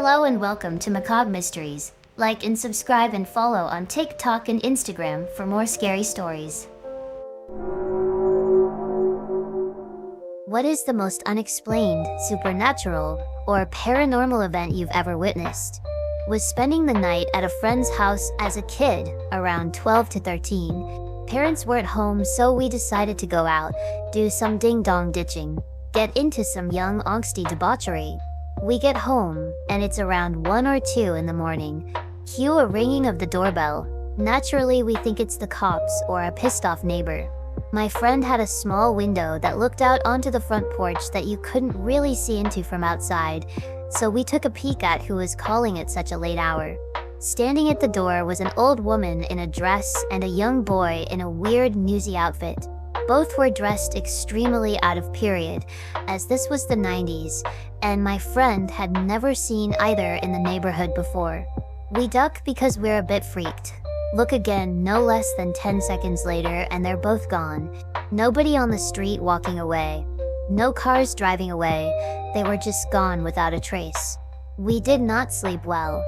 Hello and welcome to Macabre Mysteries. Like and subscribe and follow on TikTok and Instagram for more scary stories. What is the most unexplained, supernatural, or paranormal event you've ever witnessed? Was spending the night at a friend's house as a kid, around 12 to 13. Parents weren't home, so we decided to go out, do some ding-dong ditching, get into some young angsty debauchery. We get home, and it's around 1 or 2 in the morning. Cue a ringing of the doorbell. Naturally, we think it's the cops or a pissed-off neighbor. My friend had a small window that looked out onto the front porch that you couldn't really see into from outside, so we took a peek at who was calling at such a late hour. Standing at the door was an old woman in a dress and a young boy in a weird newsy outfit. Both were dressed extremely out of period, as this was the 90s, and my friend had never seen either in the neighborhood before. We duck because we're a bit freaked. Look again no less than 10 seconds later and they're both gone. Nobody on the street walking away. No cars driving away. They were just gone without a trace. We did not sleep well.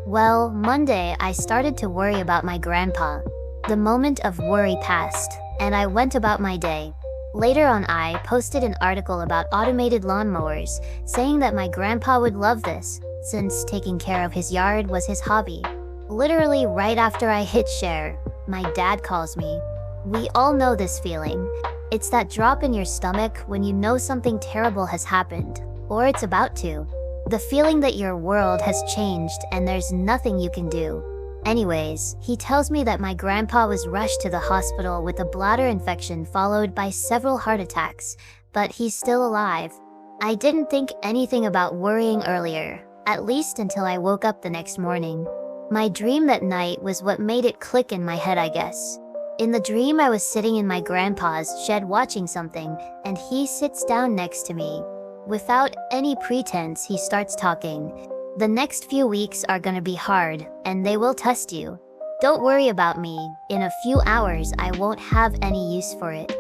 Well, Monday I started to worry about my grandpa. The moment of worry passed, and I went about my day. Later on, I posted an article about automated lawnmowers, saying that my grandpa would love this, since taking care of his yard was his hobby. Literally right after I hit share, my dad calls me. We all know this feeling. It's that drop in your stomach when you know something terrible has happened, or it's about to. The feeling that your world has changed and there's nothing you can do. Anyways, he tells me that my grandpa was rushed to the hospital with a bladder infection followed by several heart attacks, but he's still alive. I didn't think anything about worrying earlier, at least until I woke up the next morning. My dream that night was what made it click in my head, I guess. In the dream, I was sitting in my grandpa's shed watching something, and he sits down next to me. Without any pretense, he starts talking. The next few weeks are gonna be hard, and they will test you. Don't worry about me, in a few hours I won't have any use for it.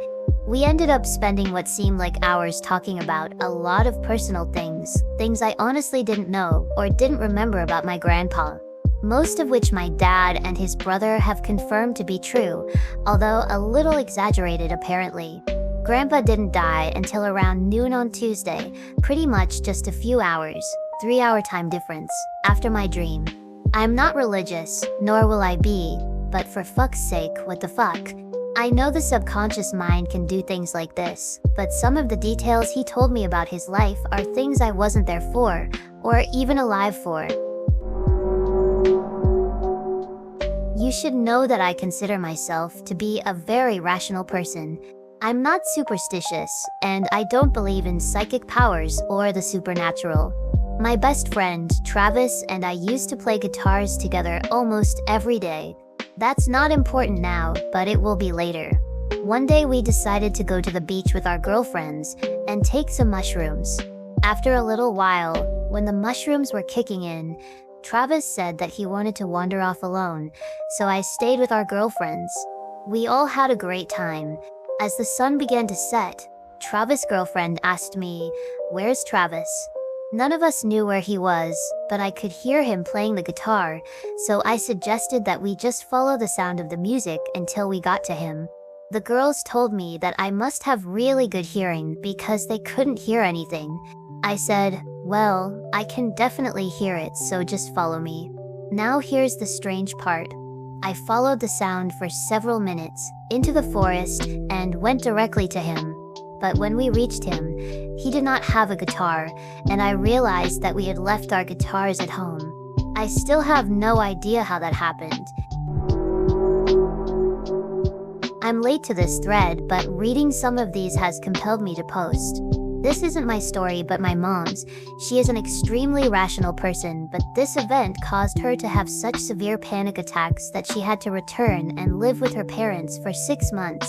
We ended up spending what seemed like hours talking about a lot of personal things I honestly didn't know or didn't remember about my grandpa. Most of which my dad and his brother have confirmed to be true, although a little exaggerated apparently. Grandpa didn't die until around noon on Tuesday, pretty much just a few hours. 3-hour time difference, after my dream. I'm not religious, nor will I be, but for fuck's sake, what the fuck? I know the subconscious mind can do things like this, but some of the details he told me about his life are things I wasn't there for, or even alive for. You should know that I consider myself to be a very rational person. I'm not superstitious, and I don't believe in psychic powers or the supernatural. My best friend, Travis, and I used to play guitars together almost every day. That's not important now, but it will be later. One day we decided to go to the beach with our girlfriends and take some mushrooms. After a little while, when the mushrooms were kicking in, Travis said that he wanted to wander off alone, so I stayed with our girlfriends. We all had a great time. As the sun began to set, Travis' girlfriend asked me, "Where's Travis?" None of us knew where he was, but I could hear him playing the guitar, so I suggested that we just follow the sound of the music until we got to him. The girls told me that I must have really good hearing because they couldn't hear anything. I said, "Well, I can definitely hear it, so just follow me." Now here's the strange part. I followed the sound for several minutes, into the forest, and went directly to him. But when we reached him, he did not have a guitar, and I realized that we had left our guitars at home. I still have no idea how that happened. I'm late to this thread, but reading some of these has compelled me to post. This isn't my story, but my mom's. She is an extremely rational person, but this event caused her to have such severe panic attacks that she had to return and live with her parents for 6 months.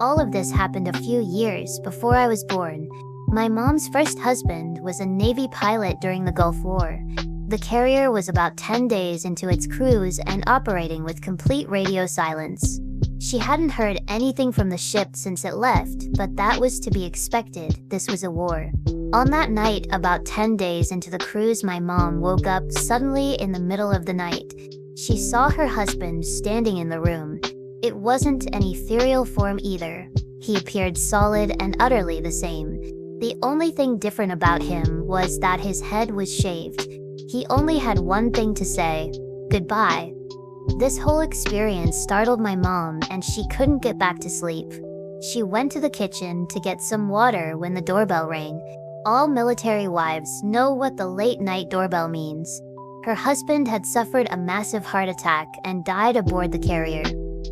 All of this happened a few years before I was born. My mom's first husband was a Navy pilot during the Gulf War. The carrier was about 10 days into its cruise and operating with complete radio silence. She hadn't heard anything from the ship since it left, but that was to be expected. This was a war. On that night, about 10 days into the cruise, my mom woke up suddenly in the middle of the night. She saw her husband standing in the room. It wasn't an ethereal form either. He appeared solid and utterly the same. The only thing different about him was that his head was shaved. He only had one thing to say: goodbye. This whole experience startled my mom, and she couldn't get back to sleep. She went to the kitchen to get some water when the doorbell rang. All military wives know what the late-night doorbell means. Her husband had suffered a massive heart attack and died aboard the carrier.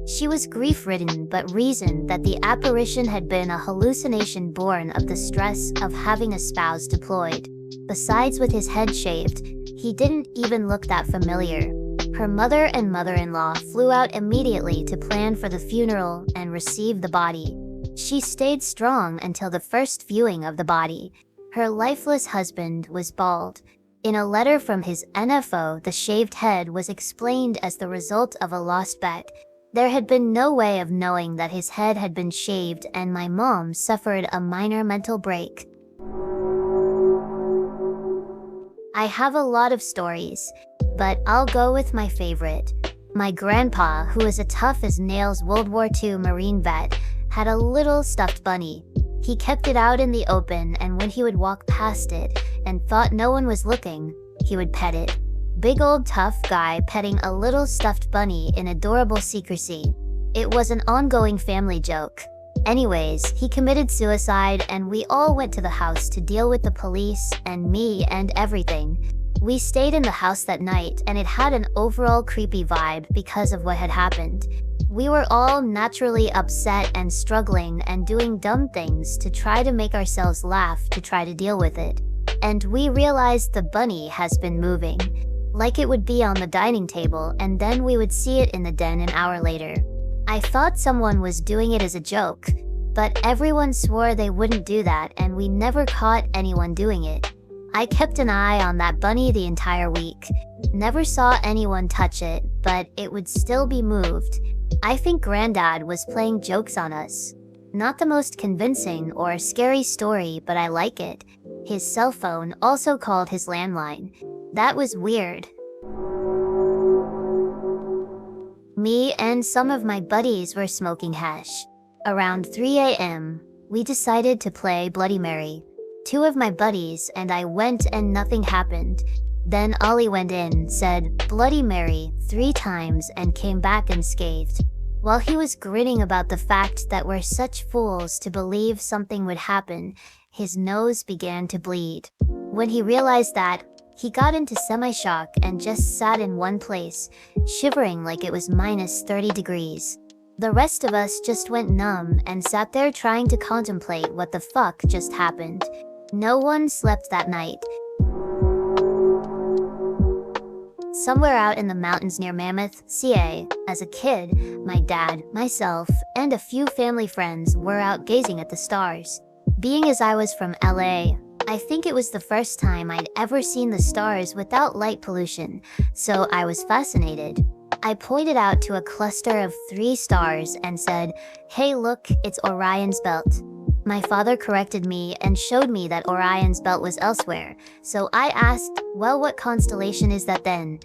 She was grief-ridden but reasoned that the apparition had been a hallucination born of the stress of having a spouse deployed. Besides, with his head shaved, he didn't even look that familiar. Her mother and mother-in-law flew out immediately to plan for the funeral and receive the body. She stayed strong until the first viewing of the body. Her lifeless husband was bald. In a letter from his NFO, the shaved head was explained as the result of a lost bet. There had been no way of knowing that his head had been shaved, and my mom suffered a minor mental break. I have a lot of stories, but I'll go with my favorite. My grandpa, who was a tough-as-nails World War II Marine vet, had a little stuffed bunny. He kept it out in the open, and when he would walk past it and thought no one was looking, he would pet it. Big old tough guy petting a little stuffed bunny in adorable secrecy. It was an ongoing family joke. Anyways, he committed suicide, and we all went to the house to deal with the police and me and everything. We stayed in the house that night, and it had an overall creepy vibe because of what had happened. We were all naturally upset and struggling and doing dumb things to try to make ourselves laugh to try to deal with it. And we realized the bunny has been moving. Like it would be on the dining table, and then we would see it in the den an hour later. I thought someone was doing it as a joke, but everyone swore they wouldn't do that, and we never caught anyone doing it. I kept an eye on that bunny the entire week. Never saw anyone touch it, but it would still be moved. I think Granddad was playing jokes on us. Not the most convincing or scary story, but I like it. His cell phone also called his landline. That was weird. Me and some of my buddies were smoking hash. Around 3 a.m., we decided to play Bloody Mary. Two of my buddies and I went, and nothing happened. Then Ollie went in, said Bloody Mary 3 times, and came back unscathed. While he was grinning about the fact that we're such fools to believe something would happen, his nose began to bleed. When he realized that, he got into semi-shock and just sat in one place, shivering like it was minus 30 degrees. The rest of us just went numb and sat there trying to contemplate what the fuck just happened. No one slept that night. Somewhere out in the mountains near Mammoth, CA, as a kid, my dad, myself, and a few family friends were out gazing at the stars. Being as I was from LA, I think it was the first time I'd ever seen the stars without light pollution, so I was fascinated. I pointed out to a cluster of 3 stars and said, "Hey look, it's Orion's belt." My father corrected me and showed me that Orion's belt was elsewhere, so I asked, "Well, what constellation is that then?"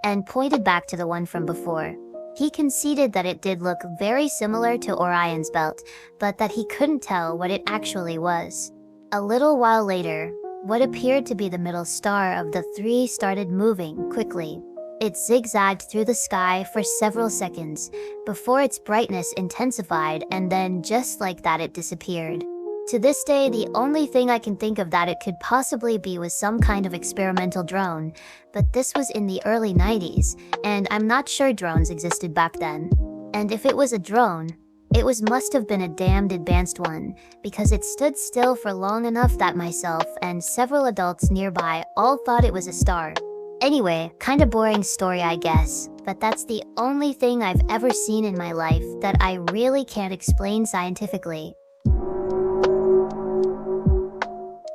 and pointed back to the one from before. He conceded that it did look very similar to Orion's belt, but that he couldn't tell what it actually was. A little while later, what appeared to be the middle star of the 3 started moving quickly. It zigzagged through the sky for several seconds, before its brightness intensified, and then just like that it disappeared. To this day, the only thing I can think of that it could possibly be was some kind of experimental drone, but this was in the early 90s, and I'm not sure drones existed back then. And if it was a drone, it must have been a damned advanced one, because it stood still for long enough that myself and several adults nearby all thought it was a star. Anyway, kinda boring story I guess, but that's the only thing I've ever seen in my life that I really can't explain scientifically.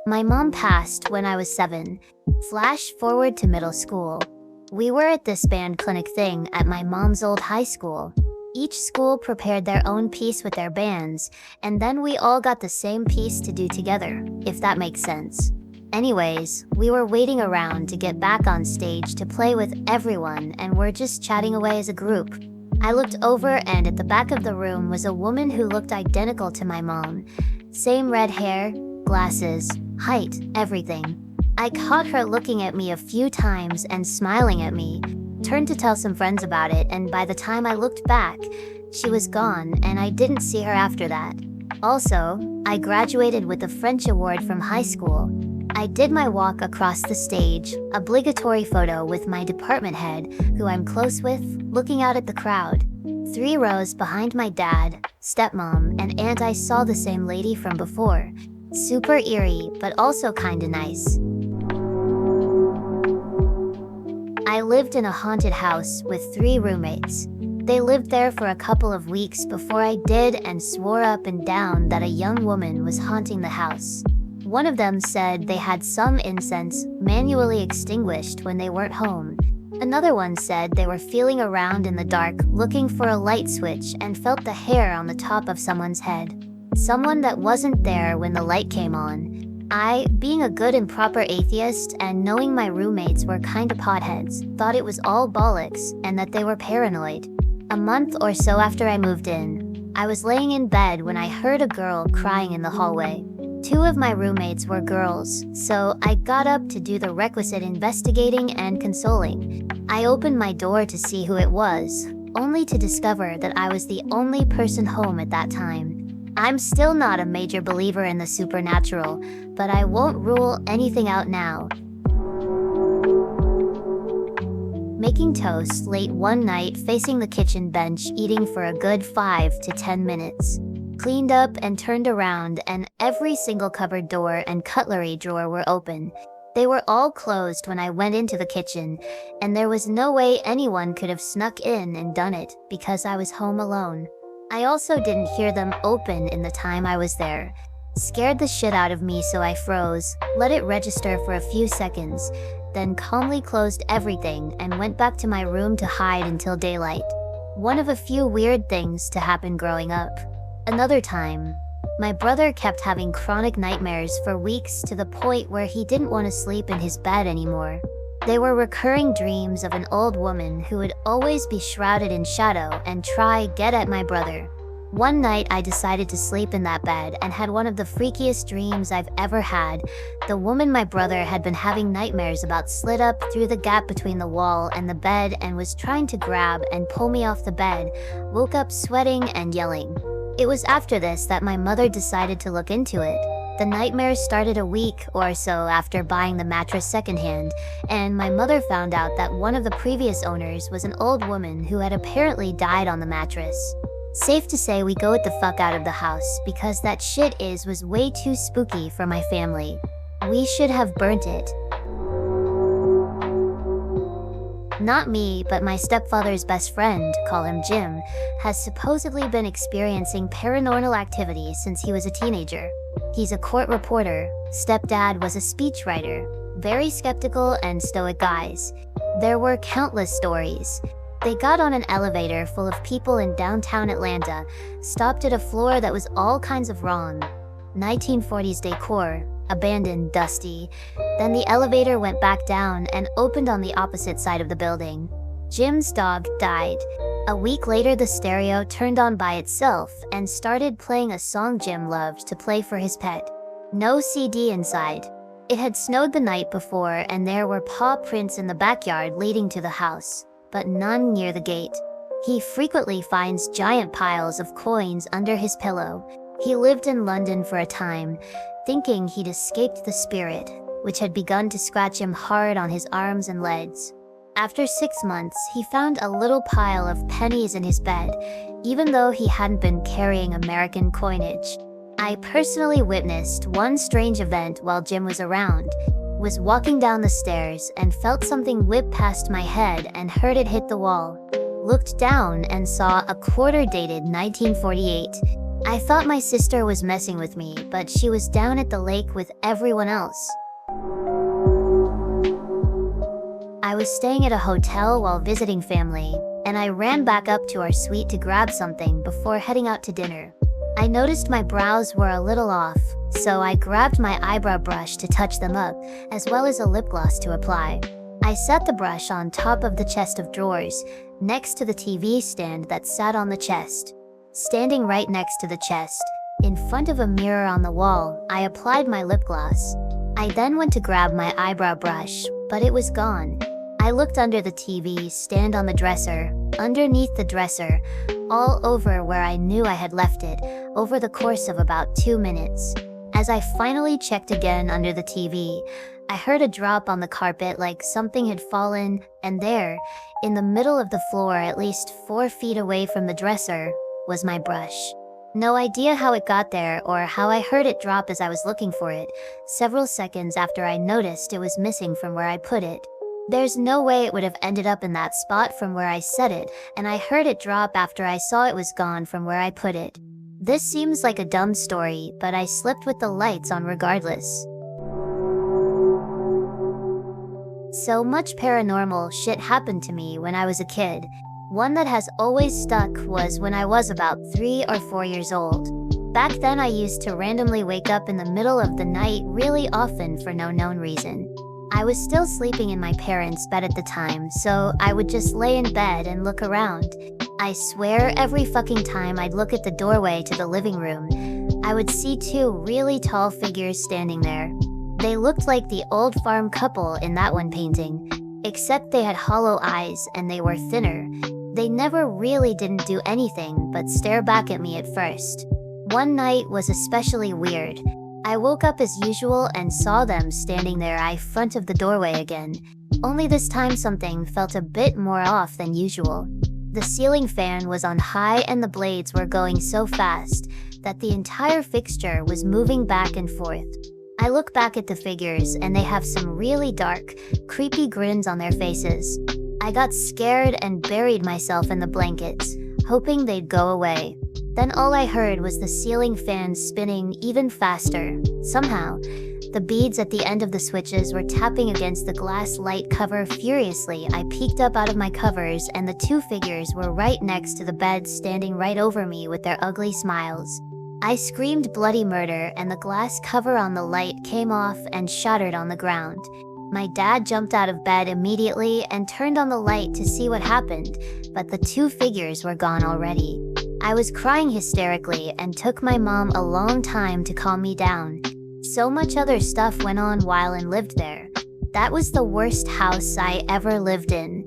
My mom passed when I was 7. Flash forward to middle school. We were at this band clinic thing at my mom's old high school. Each school prepared their own piece with their bands, and then we all got the same piece to do together, if that makes sense. Anyways, we were waiting around to get back on stage to play with everyone, and we're just chatting away as a group. I looked over, and at the back of the room was a woman who looked identical to my mom. Same red hair, glasses, height, everything. I caught her looking at me a few times and smiling at me, turned to tell some friends about it, and by the time I looked back, she was gone and I didn't see her after that. Also, I graduated with a French award from high school. I did my walk across the stage, obligatory photo with my department head, who I'm close with, looking out at the crowd. 3 rows behind my dad, stepmom, and aunt. I saw the same lady from before. Super eerie, but also kinda nice. I lived in a haunted house with 3 roommates. They lived there for a couple of weeks before I did and swore up and down that a young woman was haunting the house. One of them said they had some incense manually extinguished when they weren't home. Another one said they were feeling around in the dark looking for a light switch and felt the hair on the top of someone's head. Someone that wasn't there when the light came on. I, being a good and proper atheist and knowing my roommates were kinda potheads, thought it was all bollocks and that they were paranoid. A month or so after I moved in, I was laying in bed when I heard a girl crying in the hallway. 2 of my roommates were girls, so I got up to do the requisite investigating and consoling. I opened my door to see who it was, only to discover that I was the only person home at that time. I'm still not a major believer in the supernatural, but I won't rule anything out now. Making toast late one night facing the kitchen bench, eating for a good 5 to 10 minutes. Cleaned up and turned around, and every single cupboard door and cutlery drawer were open. They were all closed when I went into the kitchen, and there was no way anyone could have snuck in and done it because I was home alone. I also didn't hear them open in the time I was there. Scared the shit out of me, so I froze, let it register for a few seconds, then calmly closed everything and went back to my room to hide until daylight. One of a few weird things to happen growing up. Another time, my brother kept having chronic nightmares for weeks to the point where he didn't want to sleep in his bed anymore. They were recurring dreams of an old woman who would always be shrouded in shadow and get at my brother. One night I decided to sleep in that bed and had one of the freakiest dreams I've ever had. The woman my brother had been having nightmares about slid up through the gap between the wall and the bed and was trying to grab and pull me off the bed. Woke up sweating and yelling. It was after this that my mother decided to look into it. The nightmares started a week or so after buying the mattress secondhand, and my mother found out that one of the previous owners was an old woman who had apparently died on the mattress. Safe to say we got the fuck out of the house because that shit was way too spooky for my family. We should have burnt it. Not me, but my stepfather's best friend, call him Jim, has supposedly been experiencing paranormal activity since he was a teenager. He's a court reporter, stepdad was a speechwriter, very skeptical and stoic guys. There were countless stories. They got on an elevator full of people in downtown Atlanta, stopped at a floor that was all kinds of wrong. 1940s decor, abandoned, dusty. Then the elevator went back down and opened on the opposite side of the building. Jim's dog died. A week later, the stereo turned on by itself and started playing a song Jim loved to play for his pet. No CD inside. It had snowed the night before and there were paw prints in the backyard leading to the house, but none near the gate. He frequently finds giant piles of coins under his pillow. He lived in London for a time, thinking he'd escaped the spirit, which had begun to scratch him hard on his arms and legs. After 6 months, he found a little pile of pennies in his bed, even though he hadn't been carrying American coinage. I personally witnessed one strange event while Jim was around. Was walking down the stairs and felt something whip past my head and heard it hit the wall. Looked down and saw a quarter dated 1948. I thought my sister was messing with me, but she was down at the lake with everyone else. I was staying at a hotel while visiting family, and I ran back up to our suite to grab something before heading out to dinner. I noticed my brows were a little off, so I grabbed my eyebrow brush to touch them up, as well as a lip gloss to apply. I set the brush on top of the chest of drawers, next to the TV stand that sat on the chest. Standing right next to the chest, in front of a mirror on the wall, I applied my lip gloss. I then went to grab my eyebrow brush, but it was gone. I looked under the TV stand on the dresser, underneath the dresser, all over where I knew I had left it, over the course of about 2 minutes. As I finally checked again under the TV, I heard a drop on the carpet like something had fallen, and there, in the middle of the floor at least 4 feet away from the dresser, was my brush. No idea how it got there or how I heard it drop as I was looking for it, several seconds after I noticed it was missing from where I put it. There's no way it would have ended up in that spot from where I set it, and I heard it drop after I saw it was gone from where I put it. This seems like a dumb story, but I slept with the lights on regardless. So much paranormal shit happened to me when I was a kid. One that has always stuck was when I was about 3 or 4 years old. Back then I used to randomly wake up in the middle of the night really often for no known reason. I was still sleeping in my parents' bed at the time, so I would just lay in bed and look around. I swear every fucking time I'd look at the doorway to the living room, I would see 2 really tall figures standing there. They looked like the old farm couple in that one painting, except they had hollow eyes and they were thinner. They never really didn't do anything but stare back at me at first. One night was especially weird. I woke up as usual and saw them standing there in front of the doorway again. Only this time something felt a bit more off than usual. The ceiling fan was on high and the blades were going so fast that the entire fixture was moving back and forth. I look back at the figures and they have some really dark, creepy grins on their faces. I got scared and buried myself in the blankets, hoping they'd go away. Then all I heard was the ceiling fan spinning even faster. Somehow, the beads at the end of the switches were tapping against the glass light cover furiously. I peeked up out of my covers and the 2 figures were right next to the bed, standing right over me with their ugly smiles. I screamed bloody murder and the glass cover on the light came off and shattered on the ground. My dad jumped out of bed immediately and turned on the light to see what happened, but the 2 figures were gone already. I was crying hysterically and took my mom a long time to calm me down. So much other stuff went on while I lived there. That was the worst house I ever lived in.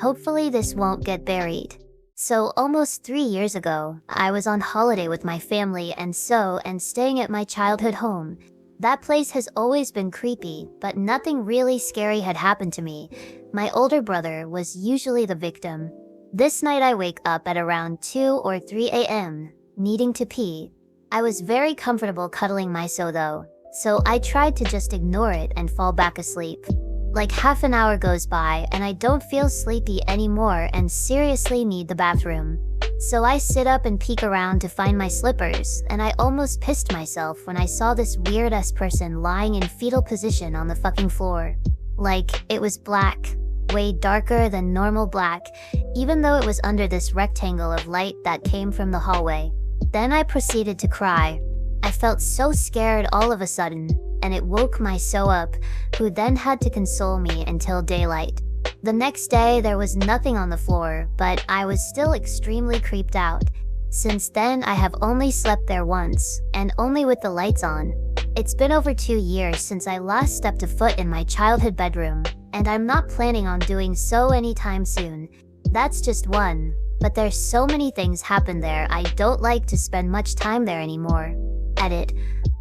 Hopefully this won't get buried. So almost 3 years ago, I was on holiday with my family and staying at my childhood home. That place has always been creepy, but nothing really scary had happened to me. My older brother was usually the victim. This night I wake up at around 2 or 3 a.m., needing to pee. I was very comfortable cuddling my though, so I tried to just ignore it and fall back asleep. Like half an hour goes by and I don't feel sleepy anymore and seriously need the bathroom. So I sit up and peek around to find my slippers, and I almost pissed myself when I saw this weird-ass person lying in fetal position on the fucking floor. Like, it was black, way darker than normal black, even though it was under this rectangle of light that came from the hallway. Then I proceeded to cry. I felt so scared all of a sudden, and it woke my up, who then had to console me until daylight. The next day there was nothing on the floor, but I was still extremely creeped out. Since then I have only slept there once, and only with the lights on. It's been over 2 years since I last stepped a foot in my childhood bedroom, and I'm not planning on doing so anytime soon. That's just one, but there's so many things happen there I don't like to spend much time there anymore. Edit.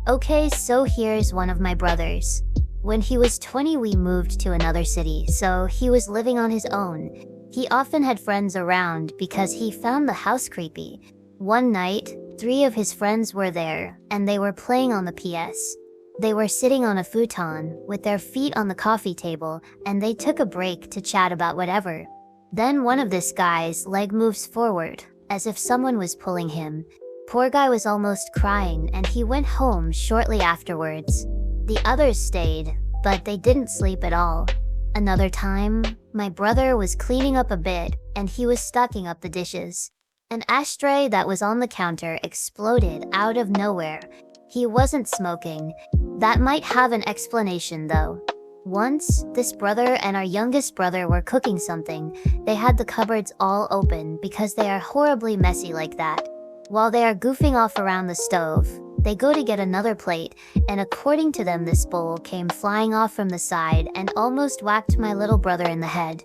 Okay, so here's one of my brothers. When he was 20 we moved to another city, so he was living on his own. He often had friends around because he found the house creepy. One night, 3 of his friends were there, and they were playing on the PS. They were sitting on a futon, with their feet on the coffee table, and they took a break to chat about whatever. Then one of this guy's leg moves forward, as if someone was pulling him. Poor guy was almost crying, and he went home shortly afterwards. The others stayed, but they didn't sleep at all. Another time, My brother was cleaning up a bit, and he was stacking up the dishes. An ashtray that was on the counter exploded out of nowhere. He wasn't smoking. That might have an explanation though. Once, this brother and our youngest brother were cooking something. They had the cupboards all open because they are horribly messy like that. While they are goofing off around the stove, they go to get another plate, and according to them this bowl came flying off from the side and almost whacked my little brother in the head.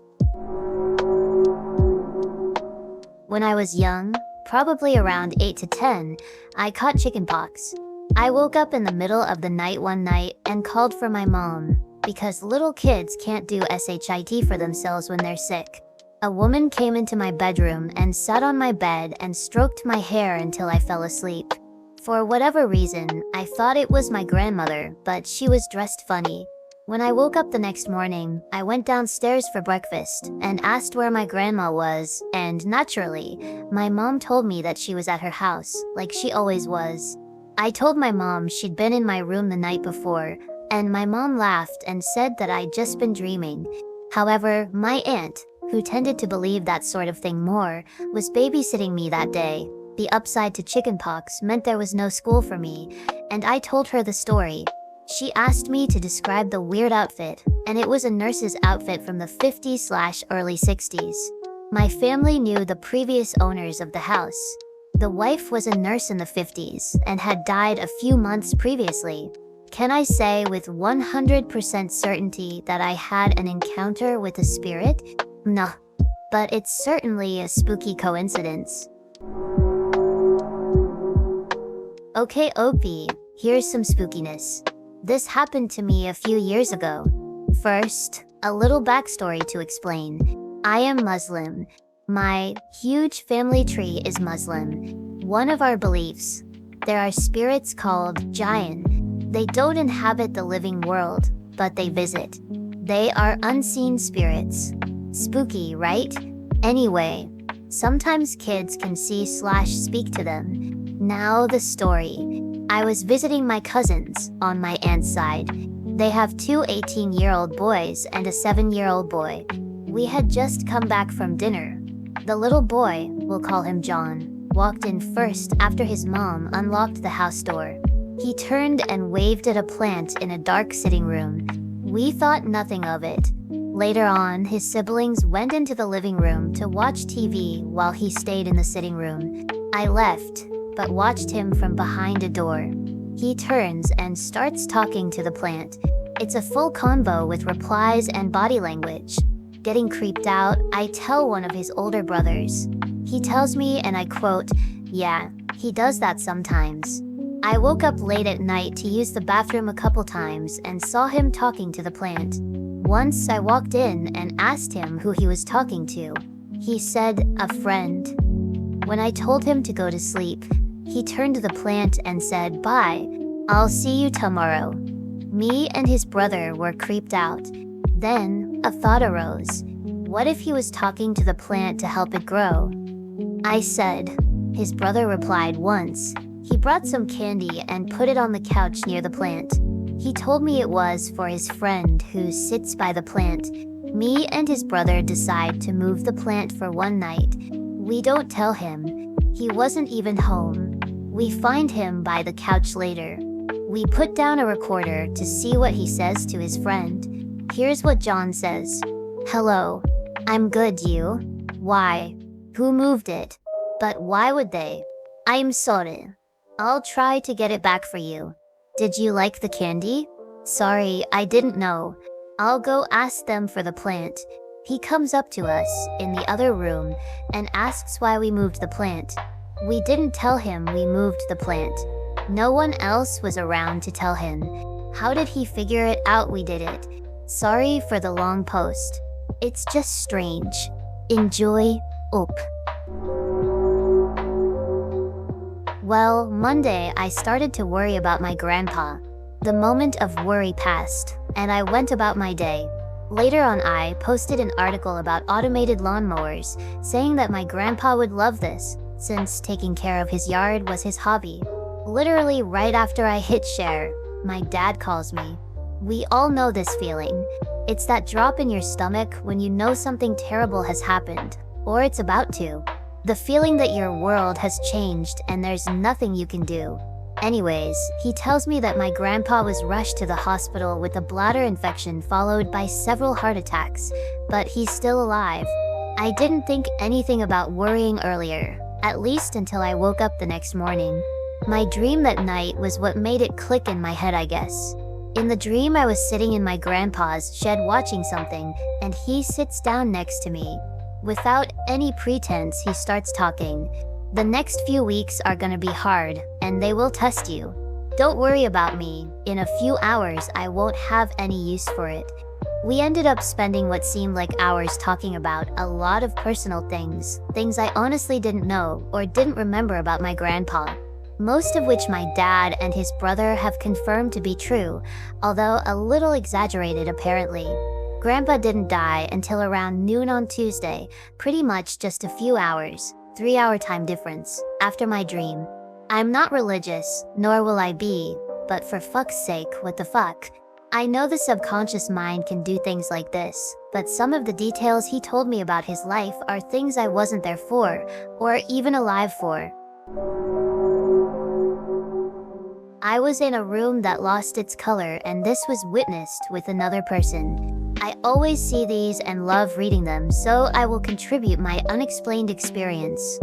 When I was young, probably around 8 to 10, I caught chickenpox. I woke up in the middle of the night one night and called for my mom, because little kids can't do SHIT for themselves when they're sick. A woman came into my bedroom and sat on my bed and stroked my hair until I fell asleep. For whatever reason, I thought it was my grandmother, but she was dressed funny. When I woke up the next morning, I went downstairs for breakfast and asked where my grandma was, and naturally, my mom told me that she was at her house, like she always was. I told my mom she'd been in my room the night before, and my mom laughed and said that I'd just been dreaming. However, my aunt, who tended to believe that sort of thing more, was babysitting me that day. The upside to chickenpox meant there was no school for me, and I told her the story. She asked me to describe the weird outfit, and it was a nurse's outfit from the 50s/early 60s. My family knew the previous owners of the house. The wife was a nurse in the 50s and had died a few months previously. Can I say with 100% certainty that I had an encounter with a spirit? No, but it's certainly a spooky coincidence. Okay, OP, here's some spookiness. This happened to me a few years ago. First, a little backstory to explain. I am Muslim. My huge family tree is Muslim. One of our beliefs, there are spirits called Jinn. They don't inhabit the living world, but they visit. They are unseen spirits. Spooky, right? Anyway, sometimes kids can see/speak to them. Now the story. I was visiting my cousins on my aunt's side. They have two 18-year-old boys and a 7-year-old boy. We had just come back from dinner. The little boy, we'll call him John, walked in first after his mom unlocked the house door. He turned and waved at a plant in a dark sitting room. We thought nothing of it. Later on, his siblings went into the living room to watch TV while he stayed in the sitting room. I left, but watched him from behind a door. He turns and starts talking to the plant. It's a full convo with replies and body language. Getting creeped out, I tell one of his older brothers. He tells me, and I quote, "Yeah, he does that sometimes." I woke up late at night to use the bathroom a couple times and saw him talking to the plant. Once I walked in and asked him who he was talking to. He said, "A friend." When I told him to go to sleep, he turned to the plant and said, "Bye, I'll see you tomorrow." Me and his brother were creeped out. Then, a thought arose. What if he was talking to the plant to help it grow? I said. His brother replied once. He brought some candy and put it on the couch near the plant. He told me it was for his friend who sits by the plant. Me and his brother decide to move the plant for one night. We don't tell him. He wasn't even home. We find him by the couch later. We put down a recorder to see what he says to his friend. Here's what John says. "Hello. I'm good, you? Why? Who moved it? But why would they? I'm sorry. I'll try to get it back for you. Did you like the candy? Sorry, I didn't know. I'll go ask them for the plant." He comes up to us in the other room and asks why we moved the plant. We didn't tell him we moved the plant. No one else was around to tell him. How did he figure it out we did it? Sorry for the long post. It's just strange. Enjoy, Oop. Well, Monday I started to worry about my grandpa. The moment of worry passed, and I went about my day. Later on, I posted an article about automated lawnmowers, saying that my grandpa would love this, since taking care of his yard was his hobby. Literally right after I hit share, my dad calls me. We all know this feeling. It's that drop in your stomach when you know something terrible has happened, or it's about to. The feeling that your world has changed and there's nothing you can do. Anyways, he tells me that my grandpa was rushed to the hospital with a bladder infection followed by several heart attacks, but he's still alive. I didn't think anything about worrying earlier, at least until I woke up the next morning. My dream that night was what made it click in my head, I guess. In the dream, I was sitting in my grandpa's shed watching something, and he sits down next to me. Without any pretense, he starts talking. The next few weeks are gonna be hard, and they will test you. Don't worry about me. In a few hours, I won't have any use for it. We ended up spending what seemed like hours talking about a lot of personal things I honestly didn't know or didn't remember about my grandpa. Most of which my dad and his brother have confirmed to be true, although a little exaggerated apparently. Grandpa didn't die until around noon on Tuesday, pretty much just a few hours, 3-hour time difference, after my dream. I'm not religious, nor will I be, but for fuck's sake, what the fuck? I know the subconscious mind can do things like this, but some of the details he told me about his life are things I wasn't there for, or even alive for. I was in a room that lost its color, and this was witnessed with another person. I always see these and love reading them, so I will contribute my unexplained experience.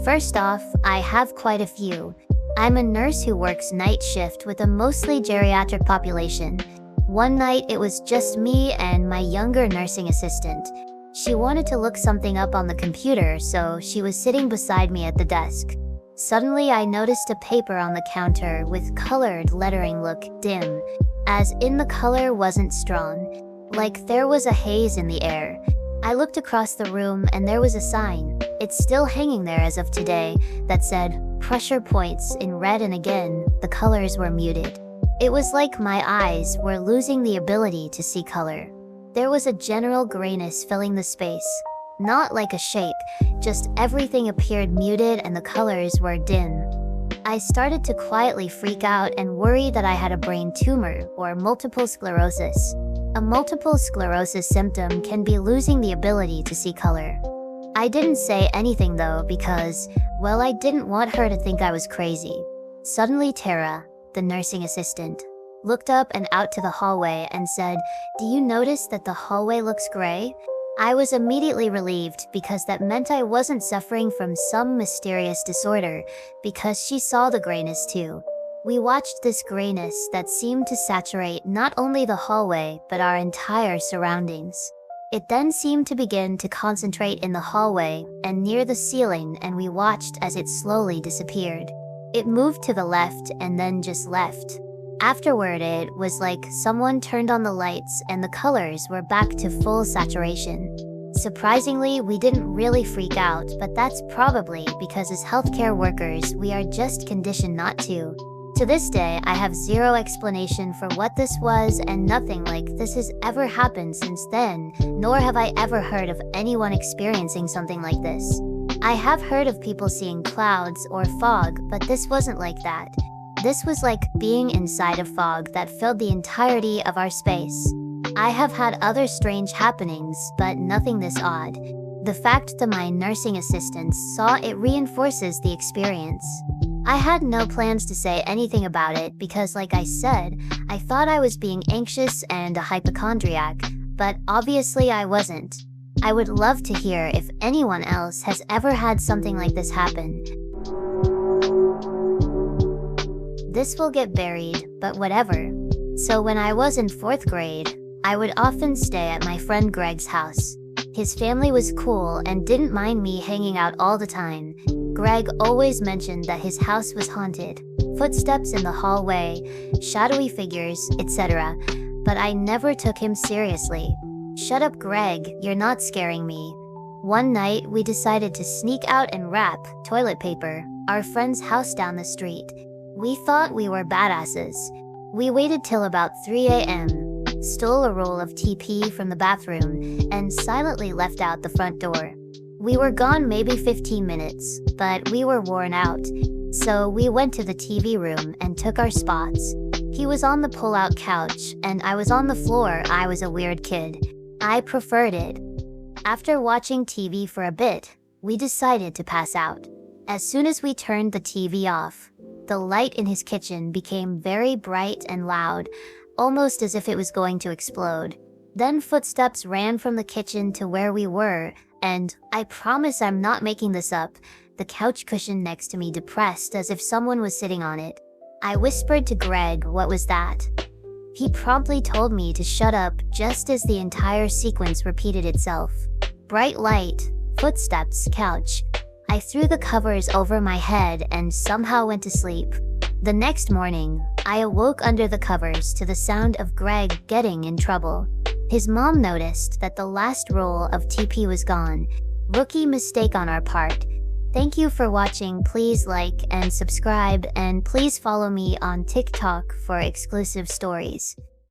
First off, I have quite a few. I'm a nurse who works night shift with a mostly geriatric population. One night it was just me and my younger nursing assistant. She wanted to look something up on the computer, so she was sitting beside me at the desk. Suddenly I noticed a paper on the counter with colored lettering look dim, as in the color wasn't strong, like there was a haze in the air. I looked across the room and there was a sign, it's still hanging there as of today, that said, pressure points in red, and again, the colors were muted. It was like my eyes were losing the ability to see color. There was a general grayness filling the space. Not like a shape, just everything appeared muted and the colors were dim. I started to quietly freak out and worry that I had a brain tumor or multiple sclerosis. A multiple sclerosis symptom can be losing the ability to see color. I didn't say anything though because, well, I didn't want her to think I was crazy. Suddenly Tara, the nursing assistant, looked up and out to the hallway and said, "Do you notice that the hallway looks gray?" I was immediately relieved because that meant I wasn't suffering from some mysterious disorder, because she saw the grayness too. We watched this grayness that seemed to saturate not only the hallway but our entire surroundings. It then seemed to begin to concentrate in the hallway and near the ceiling, and we watched as it slowly disappeared. It moved to the left and then just left. Afterward, it was like someone turned on the lights and the colors were back to full saturation. Surprisingly, we didn't really freak out, but that's probably because as healthcare workers, we are just conditioned not to. To this day, I have zero explanation for what this was, and nothing like this has ever happened since then, nor have I ever heard of anyone experiencing something like this. I have heard of people seeing clouds or fog, but this wasn't like that. This was like being inside a fog that filled the entirety of our space. I have had other strange happenings, but nothing this odd. The fact that my nursing assistants saw it reinforces the experience. I had no plans to say anything about it because, like I said, I thought I was being anxious and a hypochondriac, but obviously I wasn't. I would love to hear if anyone else has ever had something like this happen. This will get buried, but whatever. So when I was in 4th grade, I would often stay at my friend Greg's house. His family was cool and didn't mind me hanging out all the time. Greg always mentioned that his house was haunted. Footsteps in the hallway, shadowy figures, etc. But I never took him seriously. Shut up, Greg, you're not scaring me. One night, we decided to sneak out and wrap toilet paper our friend's house down the street. We thought we were badasses. We waited till about 3 a.m., stole a roll of TP from the bathroom, and silently left out the front door. We were gone maybe 15 minutes, but we were worn out. So we went to the TV room and took our spots. He was on the pull-out couch, and I was on the floor. I was a weird kid. I preferred it. After watching TV for a bit, we decided to pass out. As soon as we turned the TV off, the light in his kitchen became very bright and loud, almost as if it was going to explode. Then footsteps ran from the kitchen to where we were, and, I promise I'm not making this up, the couch cushion next to me depressed as if someone was sitting on it. I whispered to Greg, "What was that?" He promptly told me to shut up just as the entire sequence repeated itself. Bright light, footsteps, couch. I threw the covers over my head and somehow went to sleep. The next morning, I awoke under the covers to the sound of Greg getting in trouble. His mom noticed that the last roll of TP was gone. Rookie mistake on our part. Thank you for watching. Please like and subscribe, and please follow me on TikTok for exclusive stories.